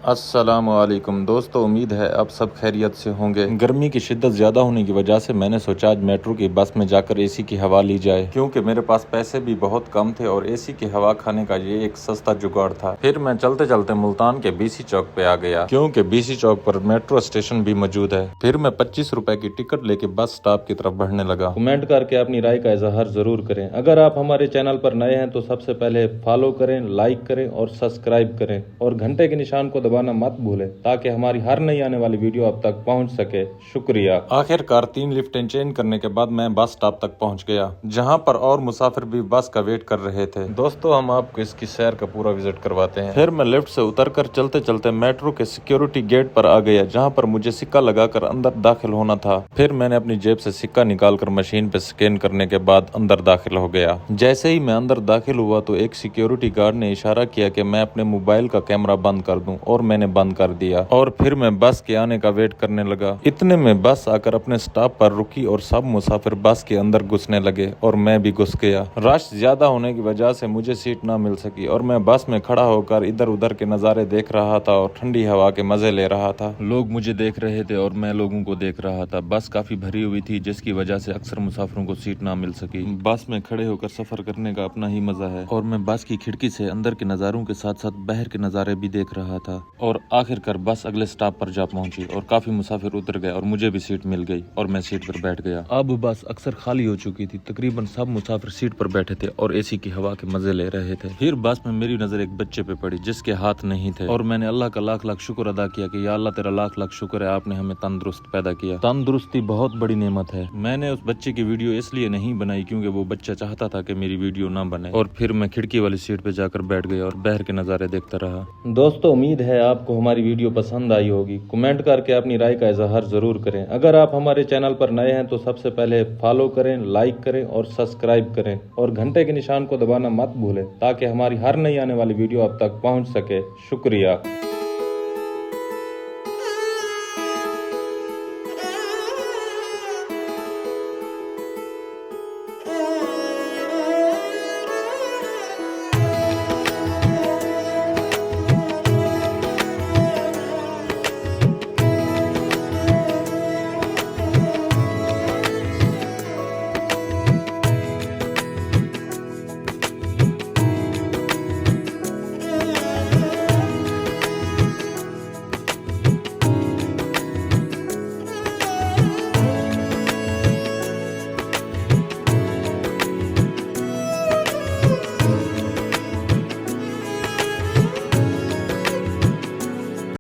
अस्सलामुअलैकुम दोस्तों, उम्मीद है आप सब खैरियत से होंगे। गर्मी की शिद्दत ज़्यादा होने की वजह से मैंने सोचा आज मेट्रो की बस में जाकर एसी की हवा ली जाए, क्योंकि मेरे पास पैसे भी बहुत कम थे और एसी की हवा खाने का ये एक सस्ता जुगाड़ था। फिर मैं चलते चलते मुल्तान के बीसी चौक पे आ गया, क्योंकि बीसी चौक पर मेट्रो स्टेशन भी मौजूद है। फिर मैं 25 रुपए की टिकट लेके बस स्टॉप की तरफ बढ़ने लगा। कमेंट करके अपनी राय का इजहार जरूर करें। अगर आप हमारे चैनल पर नए हैं तो सबसे पहले फॉलो करें, लाइक करें और सब्सक्राइब करें और घंटे के निशान को दबाना मत भूलें ताकि हमारी हर नई आने वाली वीडियो आप तक पहुंच सके। शुक्रिया। आखिरकार 3 लिफ्टें चेंज करने के बाद मैं बस स्टॉप तक पहुंच गया, जहां पर और मुसाफिर भी बस का वेट कर रहे थे। दोस्तों, हम आपको इसकी सैर का पूरा विजिट करवाते हैं। फिर मैं लिफ्ट से उतरकर चलते चलते मेट्रो के सिक्योरिटी गेट पर आ गया, जहाँ पर मुझे सिक्का लगाकर अंदर दाखिल होना था। फिर मैंने अपनी जेब से सिक्का निकालकर मशीन पे स्कैन करने के बाद अंदर दाखिल हो गया। जैसे ही मैं अंदर दाखिल हुआ तो एक सिक्योरिटी गार्ड ने इशारा किया कि मैं अपने मोबाइल का कैमरा बंद कर दूं, और मैंने बंद कर दिया। और फिर मैं बस के आने का वेट करने लगा। इतने में बस आकर अपने स्टॉप पर रुकी और सब मुसाफिर बस के अंदर घुसने लगे और मैं भी घुस गया। रश ज्यादा होने की वजह से मुझे सीट ना मिल सकी और मैं बस में खड़ा होकर इधर उधर के नज़ारे देख रहा था और ठंडी हवा के मजे ले रहा था। लोग मुझे देख रहे थे और मैं लोगों को देख रहा था। बस काफी भरी हुई थी, जिसकी वजह से अक्सर मुसाफिरों को सीट ना मिल सकी। बस में खड़े होकर सफर करने का अपना ही मजा है और मैं बस की खिड़की से अंदर के नज़ारों के साथ साथ बाहर के नज़ारे भी देख रहा था। और आखिरकार बस अगले स्टॉप पर जा पहुंची और काफी मुसाफिर उतर गए और मुझे भी सीट मिल गई और मैं सीट पर बैठ गया। अब बस अक्सर खाली हो चुकी थी। तकरीबन सब मुसाफिर सीट पर बैठे थे और एसी की हवा के मजे ले रहे थे। फिर बस में मेरी नजर एक बच्चे पे पड़ी जिसके हाथ नहीं थे और मैंने अल्लाह का लाख लाख शुक्र अदा किया कि या अल्लाह तेरा लाख लाख शुक्र है, आपने हमें तंदुरुस्त पैदा किया। तंदुरुस्ती बहुत बड़ी नेमत है। मैंने उस बच्चे की वीडियो इसलिए नहीं बनाई क्योंकि वो बच्चा चाहता था कि मेरी वीडियो ना बने। और फिर मैं खिड़की वाली सीट पे जाकर बैठ गया और बाहर के नजारे देखता रहा। दोस्तों, उम्मीद है आपको हमारी वीडियो पसंद आई होगी। कमेंट करके अपनी राय का इजहार जरूर करें। अगर आप हमारे चैनल पर नए हैं तो सबसे पहले फॉलो करें, लाइक करें और सब्सक्राइब करें और घंटे के निशान को दबाना मत भूलें ताकि हमारी हर नई आने वाली वीडियो आप तक पहुंच सके। शुक्रिया।